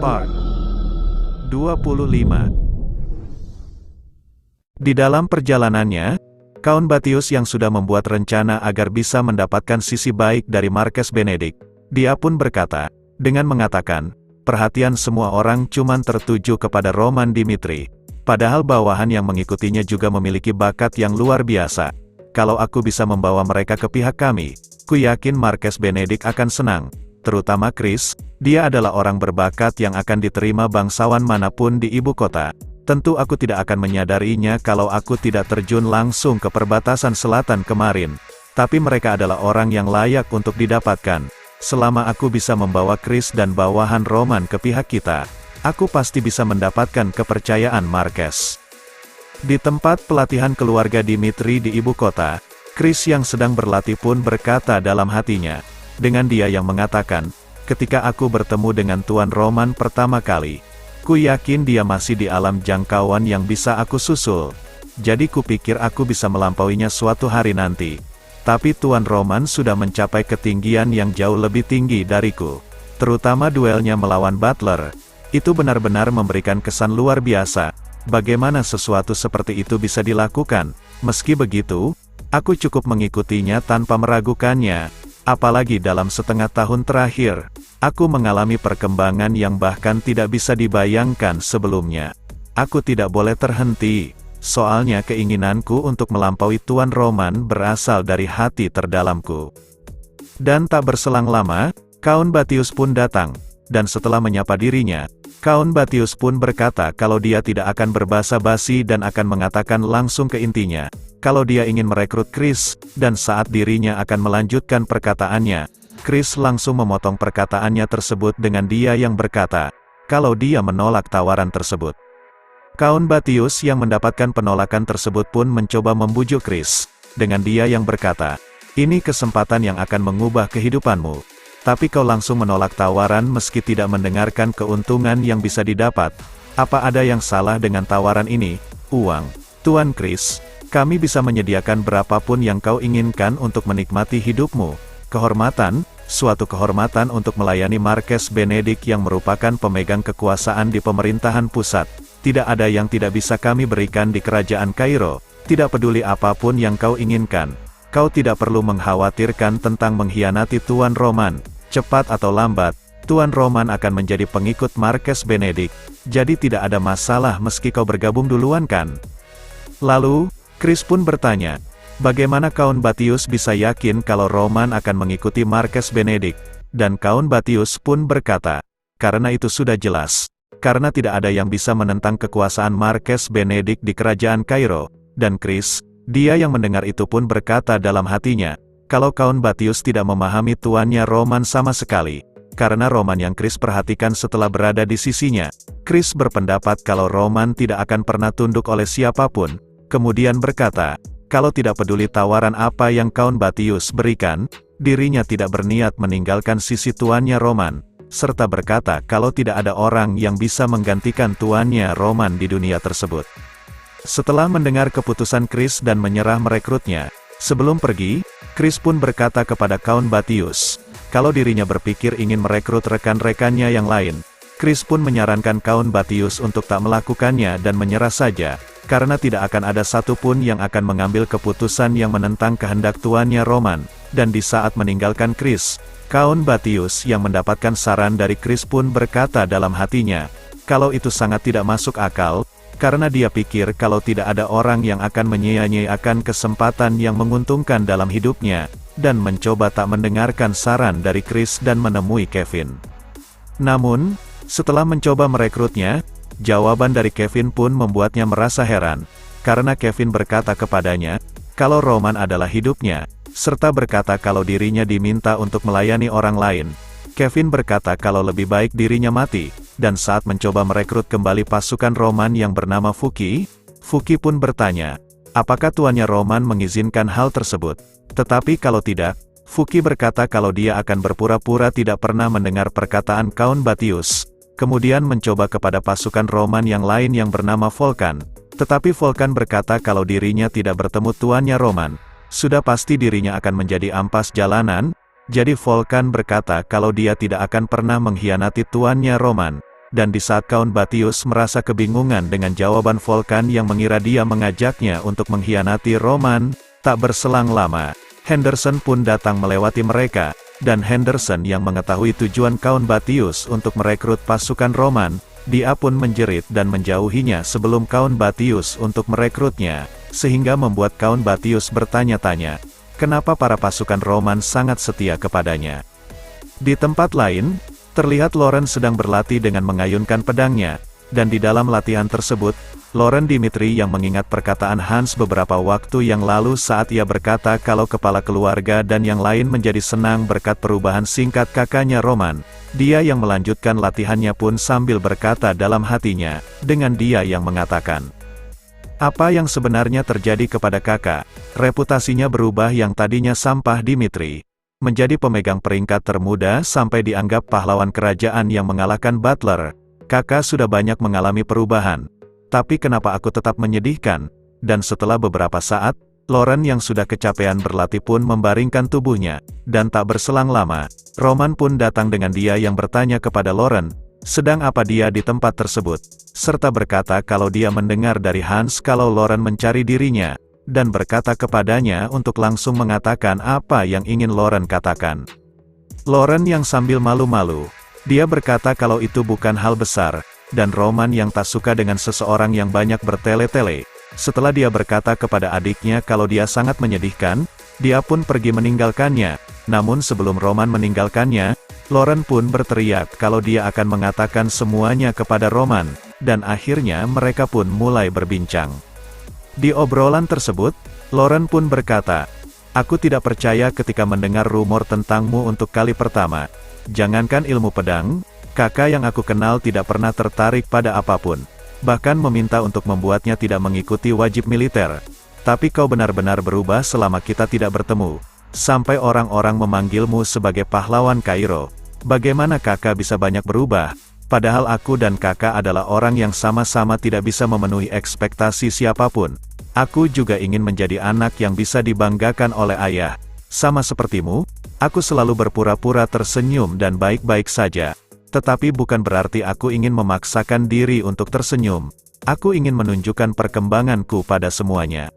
Part 25. Di dalam perjalanannya, Count Batius yang sudah membuat rencana agar bisa mendapatkan sisi baik dari Marques Benedict, dia pun berkata, dengan mengatakan, perhatian semua orang cuman tertuju kepada Roman Dimitri, padahal bawahan yang mengikutinya juga memiliki bakat yang luar biasa. Kalau aku bisa membawa mereka ke pihak kami, ku yakin Marques Benedict akan senang, terutama Chris, dia adalah orang berbakat yang akan diterima bangsawan manapun di ibu kota. Tentu aku tidak akan menyadarinya kalau aku tidak terjun langsung ke perbatasan selatan kemarin. Tapi mereka adalah orang yang layak untuk didapatkan. Selama aku bisa membawa Chris dan bawahan Roman ke pihak kita, aku pasti bisa mendapatkan kepercayaan Marques. Di tempat pelatihan keluarga Dimitri di ibu kota, Chris yang sedang berlatih pun berkata dalam hatinya, dengan dia yang mengatakan, ketika aku bertemu dengan Tuan Roman pertama kali, ku yakin dia masih di alam jangkauan yang bisa aku susul. Jadi kupikir aku bisa melampauinya suatu hari nanti. Tapi Tuan Roman sudah mencapai ketinggian yang jauh lebih tinggi dariku. Terutama duelnya melawan Butler. Itu benar-benar memberikan kesan luar biasa. Bagaimana sesuatu seperti itu bisa dilakukan? Meski begitu, aku cukup mengikutinya tanpa meragukannya. Apalagi dalam setengah tahun terakhir, aku mengalami perkembangan yang bahkan tidak bisa dibayangkan sebelumnya. Aku tidak boleh terhenti, soalnya keinginanku untuk melampaui Tuan Roman berasal dari hati terdalamku. Dan tak berselang lama, Count Batius pun datang, dan setelah menyapa dirinya, Count Batius pun berkata kalau dia tidak akan berbasa-basi dan akan mengatakan langsung ke intinya. Kalau dia ingin merekrut Chris, dan saat dirinya akan melanjutkan perkataannya, Chris langsung memotong perkataannya tersebut dengan dia yang berkata, kalau dia menolak tawaran tersebut. Count Batius yang mendapatkan penolakan tersebut pun mencoba membujuk Chris, dengan dia yang berkata, ini kesempatan yang akan mengubah kehidupanmu. Tapi kau langsung menolak tawaran meski tidak mendengarkan keuntungan yang bisa didapat. Apa ada yang salah dengan tawaran ini? Uang. Tuan Chris, kami bisa menyediakan berapapun yang kau inginkan untuk menikmati hidupmu. Kehormatan, suatu kehormatan untuk melayani Marques Benedict yang merupakan pemegang kekuasaan di pemerintahan pusat. Tidak ada yang tidak bisa kami berikan di kerajaan Kairo. Tidak peduli apapun yang kau inginkan. Kau tidak perlu mengkhawatirkan tentang mengkhianati Tuan Roman. Cepat atau lambat, Tuan Roman akan menjadi pengikut Marques Benedict. Jadi tidak ada masalah meski kau bergabung duluan kan? Lalu, Chris pun bertanya, bagaimana Count Batius bisa yakin kalau Roman akan mengikuti Marques Benedict? Dan Count Batius pun berkata, karena itu sudah jelas. Karena tidak ada yang bisa menentang kekuasaan Marques Benedict di kerajaan Kairo. Dan Chris, dia yang mendengar itu pun berkata dalam hatinya, kalau Count Batius tidak memahami tuannya Roman sama sekali. Karena Roman yang Chris perhatikan setelah berada di sisinya, Chris berpendapat kalau Roman tidak akan pernah tunduk oleh siapapun. Kemudian berkata, kalau tidak peduli tawaran apa yang Count Batius berikan, dirinya tidak berniat meninggalkan sisi tuannya Roman, serta berkata kalau tidak ada orang yang bisa menggantikan tuannya Roman di dunia tersebut. Setelah mendengar keputusan Chris dan menyerah merekrutnya, sebelum pergi, Chris pun berkata kepada Count Batius, kalau dirinya berpikir ingin merekrut rekan-rekannya yang lain. Chris pun menyarankan Count Batius untuk tak melakukannya dan menyerah saja, karena tidak akan ada satupun yang akan mengambil keputusan yang menentang kehendak tuannya Roman. Dan di saat meninggalkan Chris, Count Batius yang mendapatkan saran dari Chris pun berkata dalam hatinya, kalau itu sangat tidak masuk akal, karena dia pikir kalau tidak ada orang yang akan menyia-nyiakan kesempatan yang menguntungkan dalam hidupnya, dan mencoba tak mendengarkan saran dari Chris dan menemui Kevin. Namun, setelah mencoba merekrutnya, jawaban dari Kevin pun membuatnya merasa heran, karena Kevin berkata kepadanya, kalau Roman adalah hidupnya, serta berkata kalau dirinya diminta untuk melayani orang lain. Kevin berkata kalau lebih baik dirinya mati, dan saat mencoba merekrut kembali pasukan Roman yang bernama Fuki, Fuki pun bertanya, apakah tuannya Roman mengizinkan hal tersebut? Tetapi kalau tidak, Fuki berkata kalau dia akan berpura-pura tidak pernah mendengar perkataan Count Batius. Kemudian mencoba kepada pasukan Roman yang lain yang bernama Volkan. Tetapi Volkan berkata kalau dirinya tidak bertemu tuannya Roman, sudah pasti dirinya akan menjadi ampas jalanan. Jadi Volkan berkata kalau dia tidak akan pernah mengkhianati tuannya Roman. dan di saat Count Batius merasa kebingungan dengan jawaban Vulcan yang mengira dia mengajaknya untuk mengkhianati Roman, tak berselang lama, Henderson pun datang melewati mereka, dan Henderson yang mengetahui tujuan Count Batius untuk merekrut pasukan Roman, dia pun menjerit dan menjauhinya sebelum Count Batius untuk merekrutnya, sehingga membuat Count Batius bertanya-tanya, kenapa para pasukan Roman sangat setia kepadanya. Di tempat lain, terlihat Loren sedang berlatih dengan mengayunkan pedangnya, dan di dalam latihan tersebut, Loren Dimitri yang mengingat perkataan Hans beberapa waktu yang lalu saat ia berkata kalau kepala keluarga dan yang lain menjadi senang berkat perubahan singkat kakaknya Roman. Dia yang melanjutkan latihannya pun sambil berkata dalam hatinya, dengan dia yang mengatakan, apa yang sebenarnya terjadi kepada kakak? Reputasinya berubah yang tadinya sampah Dimitri, menjadi pemegang peringkat termuda sampai dianggap pahlawan kerajaan yang mengalahkan Butler. Kakak sudah banyak mengalami perubahan. Tapi kenapa aku tetap menyedihkan? Dan setelah beberapa saat, Loren yang sudah kecapean berlatih pun membaringkan tubuhnya, dan tak berselang lama, Roman pun datang dengan dia yang bertanya kepada Loren, sedang apa dia di tempat tersebut, serta berkata kalau dia mendengar dari Hans kalau Loren mencari dirinya, dan berkata kepadanya untuk langsung mengatakan apa yang ingin Loren katakan. Loren yang sambil malu-malu, dia berkata kalau itu bukan hal besar, dan Roman yang tak suka dengan seseorang yang banyak bertele-tele. Setelah dia berkata kepada adiknya kalau dia sangat menyedihkan, dia pun pergi meninggalkannya. Namun sebelum Roman meninggalkannya, Loren pun berteriak kalau dia akan mengatakan semuanya kepada Roman, dan akhirnya mereka pun mulai berbincang. Di obrolan tersebut, Loren pun berkata, aku tidak percaya ketika mendengar rumor tentangmu untuk kali pertama. Jangankan ilmu pedang, kakak yang aku kenal tidak pernah tertarik pada apapun. Bahkan meminta untuk membuatnya tidak mengikuti wajib militer. Tapi kau benar-benar berubah selama kita tidak bertemu. Sampai orang-orang memanggilmu sebagai pahlawan Kairo. Bagaimana kakak bisa banyak berubah? Padahal aku dan kakak adalah orang yang sama-sama tidak bisa memenuhi ekspektasi siapapun. Aku juga ingin menjadi anak yang bisa dibanggakan oleh ayah. Sama sepertimu, aku selalu berpura-pura tersenyum dan baik-baik saja. Tetapi bukan berarti aku ingin memaksakan diri untuk tersenyum. Aku ingin menunjukkan perkembanganku pada semuanya.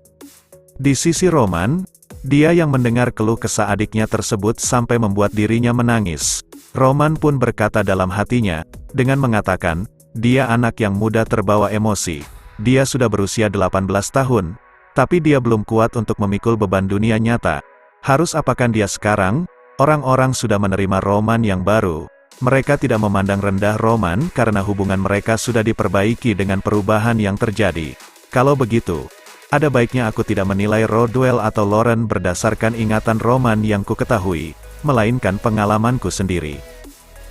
Di sisi Roman, dia yang mendengar keluh kesah adiknya tersebut sampai membuat dirinya menangis. Roman pun berkata dalam hatinya, dengan mengatakan, dia anak yang mudah terbawa emosi. Dia sudah berusia 18 tahun, tapi dia belum kuat untuk memikul beban dunia nyata. Harus apakan dia sekarang? Orang-orang sudah menerima Roman yang baru. Mereka tidak memandang rendah Roman karena hubungan mereka sudah diperbaiki dengan perubahan yang terjadi. Kalau begitu, ada baiknya aku tidak menilai Rodwell atau Loren berdasarkan ingatan Roman yang ku ketahui, melainkan pengalamanku sendiri.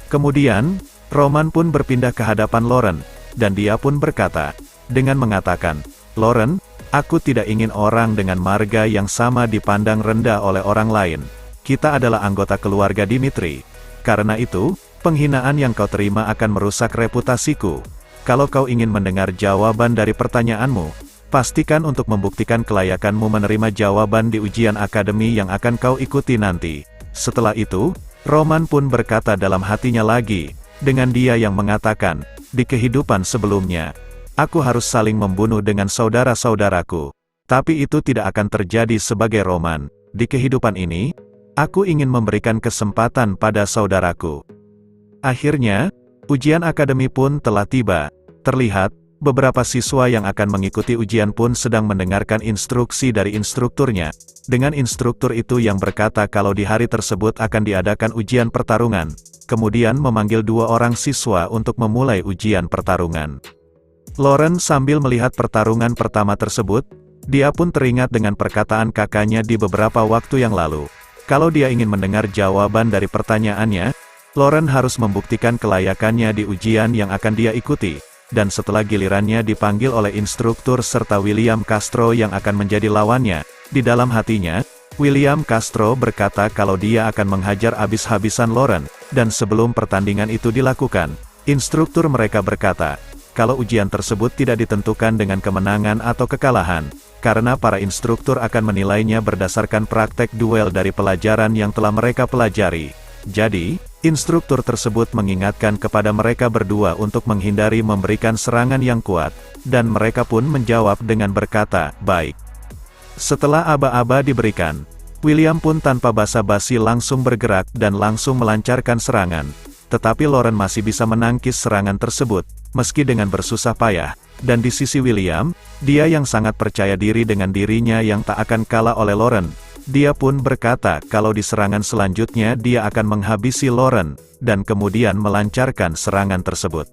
Kemudian, Roman pun berpindah ke hadapan Loren, dan dia pun berkata, dengan mengatakan, Loren, aku tidak ingin orang dengan marga yang sama dipandang rendah oleh orang lain. Kita adalah anggota keluarga Dimitri. Karena itu, penghinaan yang kau terima akan merusak reputasiku. Kalau kau ingin mendengar jawaban dari pertanyaanmu, pastikan untuk membuktikan kelayakanmu menerima jawaban di ujian akademi yang akan kau ikuti nanti. Setelah itu, Roman pun berkata dalam hatinya lagi, dengan dia yang mengatakan, di kehidupan sebelumnya, aku harus saling membunuh dengan saudara-saudaraku. Tapi itu tidak akan terjadi sebagai Roman. Di kehidupan ini, aku ingin memberikan kesempatan pada saudaraku. Akhirnya, ujian akademi pun telah tiba. Terlihat, beberapa siswa yang akan mengikuti ujian pun sedang mendengarkan instruksi dari instrukturnya. Dengan instruktur itu yang berkata kalau di hari tersebut akan diadakan ujian pertarungan. Kemudian memanggil 2 orang siswa untuk memulai ujian pertarungan. Loren sambil melihat pertarungan pertama tersebut, dia pun teringat dengan perkataan kakaknya di beberapa waktu yang lalu. Kalau dia ingin mendengar jawaban dari pertanyaannya, Loren harus membuktikan kelayakannya di ujian yang akan dia ikuti, dan setelah gilirannya dipanggil oleh instruktur serta William Castro yang akan menjadi lawannya, di dalam hatinya, William Castro berkata kalau dia akan menghajar habis-habisan Loren, dan sebelum pertandingan itu dilakukan, instruktur mereka berkata, kalau ujian tersebut tidak ditentukan dengan kemenangan atau kekalahan, karena para instruktur akan menilainya berdasarkan praktek duel dari pelajaran yang telah mereka pelajari. Jadi, Instruktur tersebut mengingatkan kepada mereka berdua untuk menghindari memberikan serangan yang kuat, dan mereka pun menjawab dengan berkata, "Baik." Setelah aba-aba diberikan, William pun tanpa basa-basi langsung bergerak dan langsung melancarkan serangan. Tetapi Lauren masih bisa menangkis serangan tersebut, meski dengan bersusah payah. Dan di sisi William, dia yang sangat percaya diri dengan dirinya yang tak akan kalah oleh Lauren. Dia pun berkata kalau di serangan selanjutnya dia akan menghabisi Lauren, dan kemudian melancarkan serangan tersebut.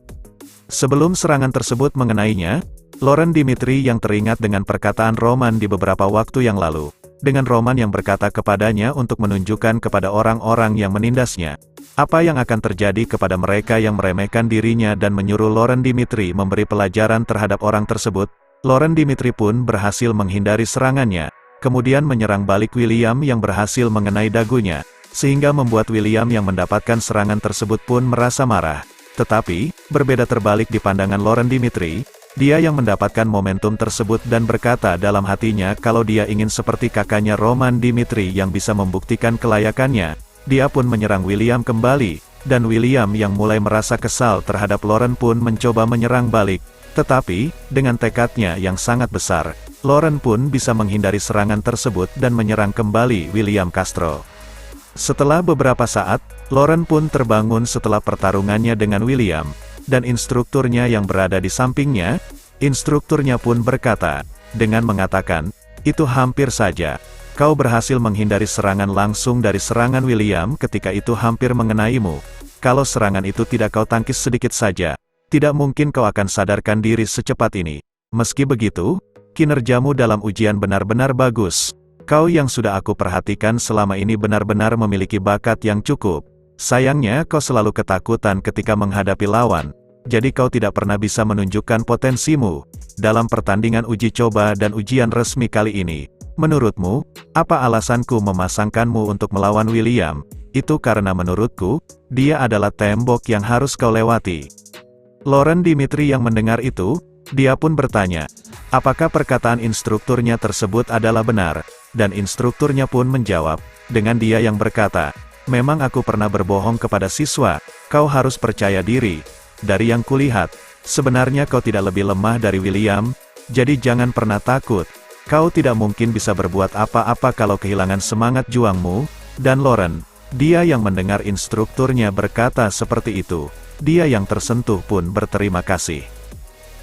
Sebelum serangan tersebut mengenainya, Lauren Dimitri yang teringat dengan perkataan Roman di beberapa waktu yang lalu, dengan Roman yang berkata kepadanya untuk menunjukkan kepada orang-orang yang menindasnya, apa yang akan terjadi kepada mereka yang meremehkan dirinya dan menyuruh Lauren Dimitri memberi pelajaran terhadap orang tersebut. Lauren Dimitri pun berhasil menghindari serangannya, kemudian menyerang balik William yang berhasil mengenai dagunya, sehingga membuat William yang mendapatkan serangan tersebut pun merasa marah. Tetapi, berbeda terbalik di pandangan Lauren Dimitri, dia yang mendapatkan momentum tersebut dan berkata dalam hatinya kalau dia ingin seperti kakaknya Roman Dimitri yang bisa membuktikan kelayakannya. Dia pun menyerang William kembali, dan William yang mulai merasa kesal terhadap Lauren pun mencoba menyerang balik. Tetapi, dengan tekadnya yang sangat besar, Lauren pun bisa menghindari serangan tersebut dan menyerang kembali William Castro. Setelah beberapa saat, Lauren pun terbangun setelah pertarungannya dengan William, dan instrukturnya yang berada di sampingnya. Instrukturnya pun berkata, dengan mengatakan, "Itu hampir saja. Kau berhasil menghindari serangan langsung dari serangan William ketika itu hampir mengenaimu. Kalau serangan itu tidak kau tangkis sedikit saja, tidak mungkin kau akan sadarkan diri secepat ini. Meski begitu, kinerjamu dalam ujian benar-benar bagus. Kau yang sudah aku perhatikan selama ini benar-benar memiliki bakat yang cukup. Sayangnya kau selalu ketakutan ketika menghadapi lawan, jadi kau tidak pernah bisa menunjukkan potensimu dalam pertandingan uji coba dan ujian resmi kali ini. Menurutmu, apa alasanku memasangkanmu untuk melawan William? Itu karena menurutku, dia adalah tembok yang harus kau lewati." Lauren Dimitri yang mendengar itu, dia pun bertanya, apakah perkataan instrukturnya tersebut adalah benar, dan instrukturnya pun menjawab, dengan dia yang berkata, "Memang aku pernah berbohong kepada siswa, kau harus percaya diri. Dari yang kulihat, sebenarnya kau tidak lebih lemah dari William, jadi jangan pernah takut. Kau tidak mungkin bisa berbuat apa-apa kalau kehilangan semangat juangmu." Dan Lauren, dia yang mendengar instrukturnya berkata seperti itu, dia yang tersentuh pun berterima kasih.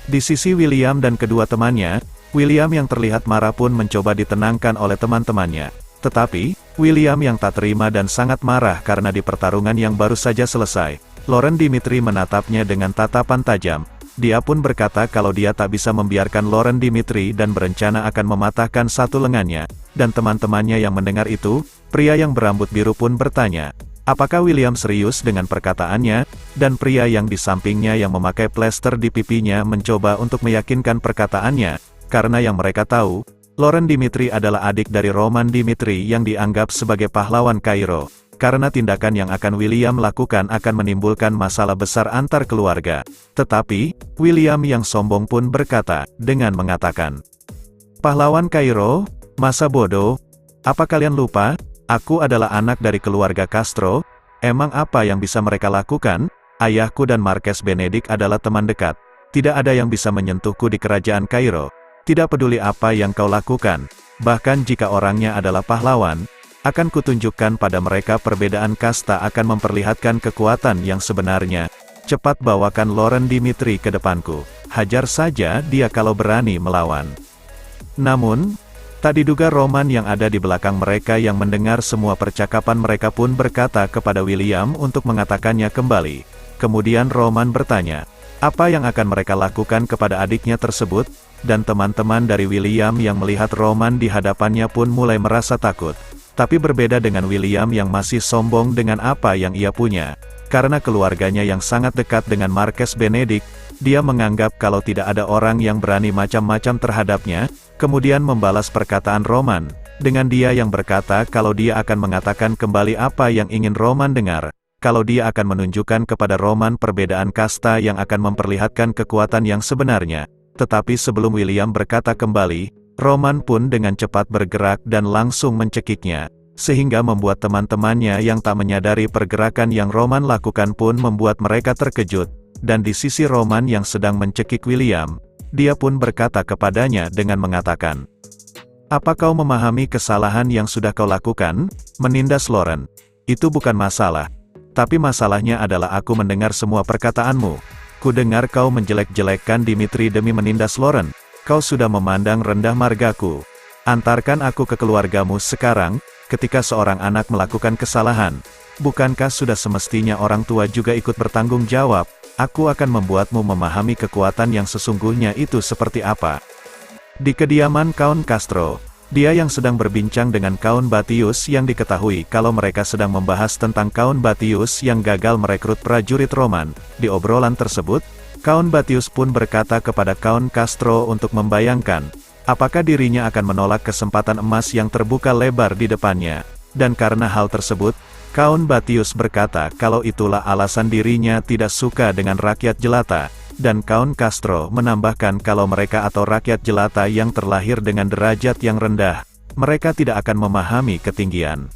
Di sisi William dan kedua temannya, William yang terlihat marah pun mencoba ditenangkan oleh teman-temannya. Tetapi, William yang tak terima dan sangat marah karena di pertarungan yang baru saja selesai, Lauren Dimitri menatapnya dengan tatapan tajam. Dia pun berkata kalau dia tak bisa membiarkan Lauren Dimitri dan berencana akan mematahkan satu lengannya. Dan teman-temannya yang mendengar itu, pria yang berambut biru pun bertanya, apakah William serius dengan perkataannya? Dan pria yang di sampingnya yang memakai plester di pipinya mencoba untuk meyakinkan perkataannya, karena yang mereka tahu, Lauren Dimitri adalah adik dari Roman Dimitri yang dianggap sebagai pahlawan Kairo. Karena tindakan yang akan William lakukan akan menimbulkan masalah besar antar keluarga. Tetapi, William yang sombong pun berkata, dengan mengatakan, "Pahlawan Kairo? Masa bodoh? Apa kalian lupa? Aku adalah anak dari keluarga Castro. Emang apa yang bisa mereka lakukan? Ayahku dan Marques Benedict adalah teman dekat. Tidak ada yang bisa menyentuhku di kerajaan Kairo. Tidak peduli apa yang kau lakukan. Bahkan jika orangnya adalah pahlawan, akan kutunjukkan pada mereka perbedaan kasta akan memperlihatkan kekuatan yang sebenarnya. Cepat bawakan Lauren Dimitri ke depanku. Hajar saja dia kalau berani melawan." Namun, tak diduga Roman yang ada di belakang mereka yang mendengar semua percakapan mereka pun berkata kepada William untuk mengatakannya kembali. Kemudian Roman bertanya, apa yang akan mereka lakukan kepada adiknya tersebut? Dan teman-teman dari William yang melihat Roman di hadapannya pun mulai merasa takut. Tapi berbeda dengan William yang masih sombong dengan apa yang ia punya. Karena keluarganya yang sangat dekat dengan Marques Benedict, dia menganggap kalau tidak ada orang yang berani macam-macam terhadapnya, kemudian membalas perkataan Roman, dengan dia yang berkata kalau dia akan mengatakan kembali apa yang ingin Roman dengar, kalau dia akan menunjukkan kepada Roman perbedaan kasta yang akan memperlihatkan kekuatan yang sebenarnya. Tetapi sebelum William berkata kembali, Roman pun dengan cepat bergerak dan langsung mencekiknya. sehingga membuat teman-temannya yang tak menyadari pergerakan yang Roman lakukan pun membuat mereka terkejut, dan di sisi Roman yang sedang mencekik William, dia pun berkata kepadanya dengan mengatakan, "Apa kau memahami kesalahan yang sudah kau lakukan, menindas Lauren? Itu bukan masalah. Tapi masalahnya adalah aku mendengar semua perkataanmu. Ku dengar kau menjelek-jelekkan Dimitri demi menindas Lauren. Kau sudah memandang rendah margaku. Antarkan aku ke keluargamu sekarang." Ketika seorang anak melakukan kesalahan, bukankah sudah semestinya orang tua juga ikut bertanggung jawab? Aku akan membuatmu memahami kekuatan yang sesungguhnya itu seperti apa. Di kediaman Count Castro, dia yang sedang berbincang dengan Count Batius yang diketahui kalau mereka sedang membahas tentang Count Batius yang gagal merekrut prajurit Roman. Di obrolan tersebut, Count Batius pun berkata kepada Count Castro untuk membayangkan, apakah dirinya akan menolak kesempatan emas yang terbuka lebar di depannya. Dan karena hal tersebut, Count Batius berkata kalau itulah alasan dirinya tidak suka dengan rakyat jelata, dan Count Castro menambahkan kalau mereka atau rakyat jelata yang terlahir dengan derajat yang rendah, mereka tidak akan memahami ketinggian.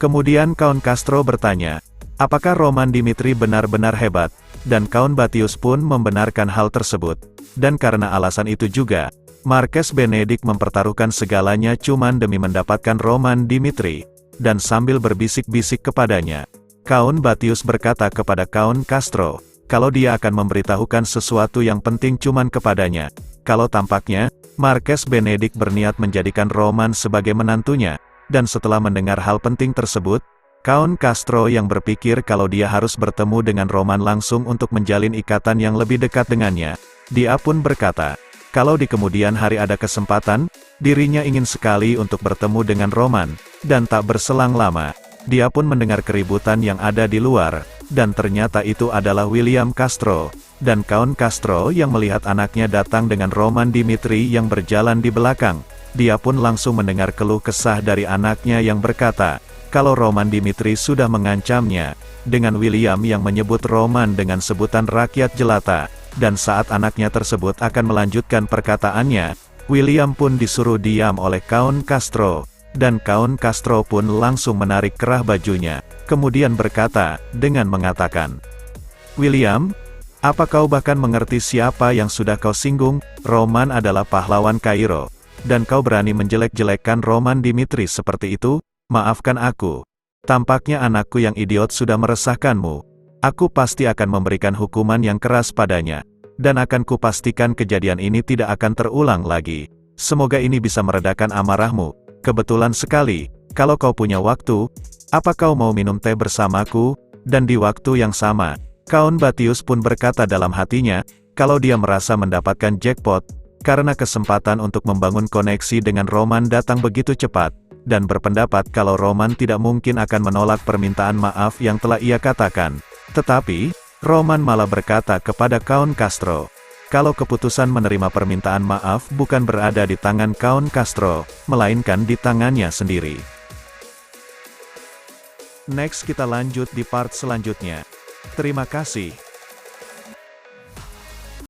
Kemudian Count Castro bertanya, apakah Roman Dimitri benar-benar hebat? Dan Count Batius pun membenarkan hal tersebut. Dan karena alasan itu juga, Marques Benedict mempertaruhkan segalanya cuman demi mendapatkan Roman Dimitri, dan sambil berbisik-bisik kepadanya, Count Batius berkata kepada Count Castro, kalau dia akan memberitahukan sesuatu yang penting cuman kepadanya, kalau tampaknya, Marques Benedict berniat menjadikan Roman sebagai menantunya, dan setelah mendengar hal penting tersebut, Count Castro yang berpikir kalau dia harus bertemu dengan Roman langsung untuk menjalin ikatan yang lebih dekat dengannya, dia pun berkata, kalau di kemudian hari ada kesempatan, dirinya ingin sekali untuk bertemu dengan Roman, dan tak berselang lama, dia pun mendengar keributan yang ada di luar, dan ternyata itu adalah William Castro, dan Count Castro yang melihat anaknya datang dengan Roman Dimitri yang berjalan di belakang. Dia pun langsung mendengar keluh kesah dari anaknya yang berkata, kalau Roman Dimitri sudah mengancamnya, dengan William yang menyebut Roman dengan sebutan rakyat jelata. Dan saat anaknya tersebut akan melanjutkan perkataannya, William pun disuruh diam oleh Count Castro, dan Count Castro pun langsung menarik kerah bajunya, kemudian berkata, dengan mengatakan, William, apa kau bahkan mengerti siapa yang sudah kau singgung? Roman adalah pahlawan Kairo, dan kau berani menjelek-jelekkan Roman Dimitri seperti itu? Maafkan aku. Tampaknya anakku yang idiot sudah meresahkanmu. Aku pasti akan memberikan hukuman yang keras padanya, dan akan kupastikan kejadian ini tidak akan terulang lagi. Semoga ini bisa meredakan amarahmu. Kebetulan sekali, kalau kau punya waktu, apa kau mau minum teh bersamaku? Dan di waktu yang sama, Count Batius pun berkata dalam hatinya, kalau dia merasa mendapatkan jackpot, karena kesempatan untuk membangun koneksi dengan Roman datang begitu cepat, dan berpendapat kalau Roman tidak mungkin akan menolak permintaan maaf yang telah ia katakan. Tetapi, Roman malah berkata kepada Count Castro, kalau keputusan menerima permintaan maaf bukan berada di tangan Count Castro, melainkan di tangannya sendiri. Next kita lanjut di part selanjutnya. Terima kasih.